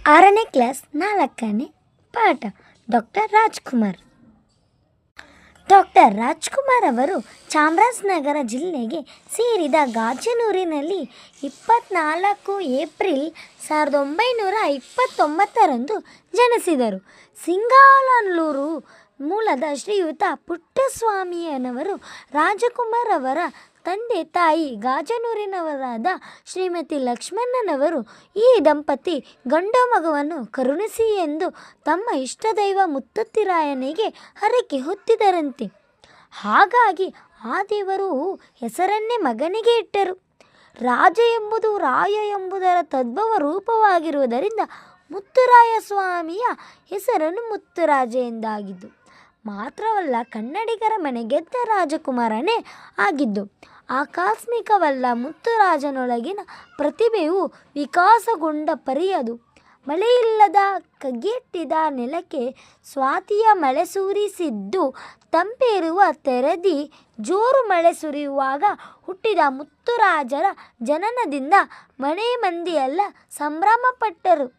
6ನೇ class 4ನೇ ಪಾಠ. Doctor Rajkumar. Doctor Rajkumar ಅವರು ಚಾಮರಾಜನಗರ ಜಿಲ್ಲೆಗೆ ಸೇರಿದ ಗಾಜನೂರಿನಲ್ಲಿ 24 ಏಪ್ರಿಲ್ 1929 ಜನಿಸಿದರು. ಸಿಂಗಾಲಲ್ಲೂರು ಮೂಲದ ಶ್ರೀಯುತ ಪುಟ್ಟಸ್ವಾಮಿಯವರು ರಾಜಕುಮಾರ್ ಅವರ ತಂದೆ ತಾಯಿ ಗಾಜನೂರಿನವರಾದ ಶ್ರೀಮತಿ ಲಕ್ಷ್ಮಣ್ಣನವರು. ಈ ದಂಪತಿ ಗಂಡು ಮಗುವನ್ನು ಕರುಣಿಸಿ ಎಂದು ತಮ್ಮ ಇಷ್ಟದೈವ ಮುತ್ತತ್ತಿರಾಯನಿಗೆ ಹರಕೆ ಹೊತ್ತಿದರಂತೆ. ಹಾಗಾಗಿ ಆ ದೇವರು ಹೆಸರನ್ನೇ ಮಗನಿಗೆ ಇಟ್ಟರು. ರಾಜ ಎಂಬುದು ರಾಯ ಎಂಬುದರ ತದ್ಭವ ರೂಪವಾಗಿರುವುದರಿಂದ ಮುತ್ತುರಾಯ ಸ್ವಾಮಿಯ ಹೆಸರನ್ನು ಮುತ್ತುರಾಜ ಎಂದಾಗಿದ್ದು ಮಾತ್ರವಲ್ಲ, ಕನ್ನಡಿಗರ ಮನೆಗೆದ್ದ ರಾಜಕುಮಾರನೇ ಆಗಿದ್ದು. ಆಕಸ್ಮಿಕವಲ್ಲ, ಮುತ್ತುರಾಜನೊಳಗಿನ ಪ್ರತಿಭೆಯು ವಿಕಾಸಗೊಂಡ ಪರಿಯದು. ಮಳೆಯಿಲ್ಲದ ಕಗ್ಗೆಟ್ಟಿದ ನೆಲಕ್ಕೆ ಸ್ವಾತಿಯ ಮಳೆ ಸುರಿಸಿದ್ದು ತಂಪೇರುವ ತೆರದಿ ಜೋರು ಮಳೆ ಸುರಿಯುವಾಗ ಹುಟ್ಟಿದ ಮುತ್ತುರಾಜರ ಜನನದಿಂದ ಮನೆ ಮಂದಿಯೆಲ್ಲ ಸಂಭ್ರಮಪಟ್ಟರು.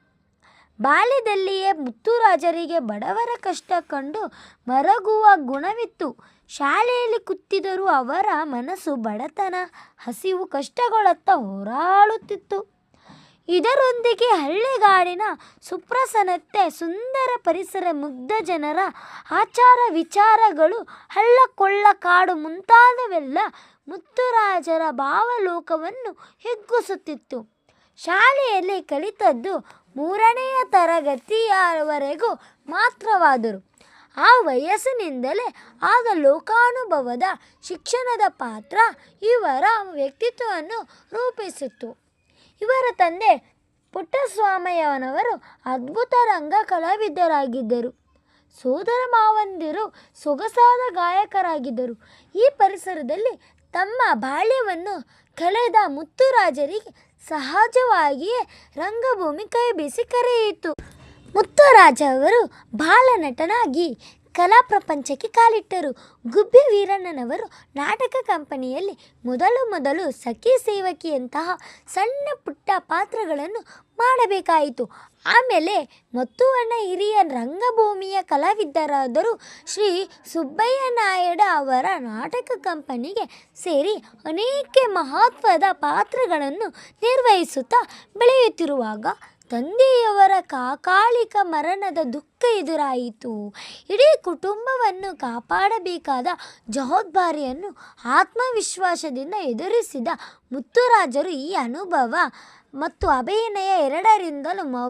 ಬಾಲ್ಯದಲ್ಲಿಯೇ ಮುತ್ತುರಾಜರಿಗೆ ಬಡವರ ಕಷ್ಟ ಕಂಡು ಮರಗುವ ಗುಣವಿತ್ತು. ಶಾಲೆಯಲ್ಲಿ ಕೂತಿದ್ದರೂ ಅವರ ಮನಸ್ಸು ಬಡತನ, ಹಸಿವು, ಕಷ್ಟಗಳತ್ತ ಹೋರಾಡುತ್ತಿತ್ತು. ಇದರೊಂದಿಗೆ ಹಳ್ಳಿಗಾಡಿನ ಸುಪ್ರಸನ್ನತೆ, ಸುಂದರ ಪರಿಸರ, ಮುಗ್ಧ ಜನರ ಆಚಾರ ವಿಚಾರಗಳು, ಹಳ್ಳ ಕೊಳ್ಳ ಕಾಡು ಮುಂತಾದವೆಲ್ಲ ಮುತ್ತುರಾಜರ ಭಾವಲೋಕವನ್ನು ಹಿಗ್ಗಿಸುತ್ತಿತ್ತು. ಶಾಲೆಯಲ್ಲಿ ಕಲಿತದ್ದು 3ನೆಯ ತರಗತಿಯವರೆಗೂ ಮಾತ್ರವಾದರೂ ಆ ವಯಸ್ಸಿನಿಂದಲೇ ಆದ ಲೋಕಾನುಭವದ ಶಿಕ್ಷಣದ ಪಾತ್ರ ಇವರ ವ್ಯಕ್ತಿತ್ವವನ್ನು ರೂಪಿಸಿತ್ತು. ಇವರ ತಂದೆ ಪುಟ್ಟಸ್ವಾಮಿಯವರು ಅದ್ಭುತ ರಂಗ ಕಲಾವಿದರಾಗಿದ್ದರು. ಸೋದರ ಮಾವಂದಿರು ಸೊಗಸಾದ ಗಾಯಕರಾಗಿದ್ದರು. ಈ ಪರಿಸರದಲ್ಲಿ ತಮ್ಮ ಬಾಲ್ಯವನ್ನು ಕಳೆದ ಮುತ್ತುರಾಜರಿಗೆ ಸಹಜವಾಗಿಯೇ ರಂಗಭೂಮಿ ಕೈಬೀಸಿ ಕರೆಯಿತು. ಮುತ್ತುರಾಜ ಅವರು ಬಾಲನಟನಾಗಿ ಕಲಾ ಪ್ರಪಂಚಕ್ಕೆ ಕಾಲಿಟ್ಟರು. ಗುಬ್ಬಿ ವೀರಣ್ಣನವರು ನಾಟಕ ಕಂಪನಿಯಲ್ಲಿ ಮೊದಲು ಸಖಿ ಸೇವಕಿಯಂತಹ ಸಣ್ಣ ಪುಟ್ಟ ಪಾತ್ರಗಳನ್ನು ಮಾಡಬೇಕಾಯಿತು. ಆಮೇಲೆ ಮತ್ತುವಣ್ಣ ಹಿರಿಯ ರಂಗಭೂಮಿಯ ಕಲಾವಿದರಾದರು. ಶ್ರೀ ಸುಬ್ಬಯ್ಯ ನಾಯಡ ಅವರ ನಾಟಕ ಕಂಪನಿಗೆ ಸೇರಿ ಅನೇಕ ಮಹತ್ವದ ಪಾತ್ರಗಳನ್ನು ನಿರ್ವಹಿಸುತ್ತಾ ಬೆಳೆಯುತ್ತಿರುವಾಗ ತಂದೆಯವರ ಕಾಕಾಲಿಕ ಮರಣದ ದುಃಖ ಎದುರಾಯಿತು. ಇಡೀ ಕುಟುಂಬವನ್ನು ಕಾಪಾಡಬೇಕಾದ ಜವಾಬ್ದಾರಿಯನ್ನು ಆತ್ಮವಿಶ್ವಾಸದಿಂದ ಎದುರಿಸಿದ ಮುತ್ತುರಾಜರು ಈ ಅನುಭವ ಮತ್ತು ಅಭಿನಯ ಎರಡರಿಂದಲೂ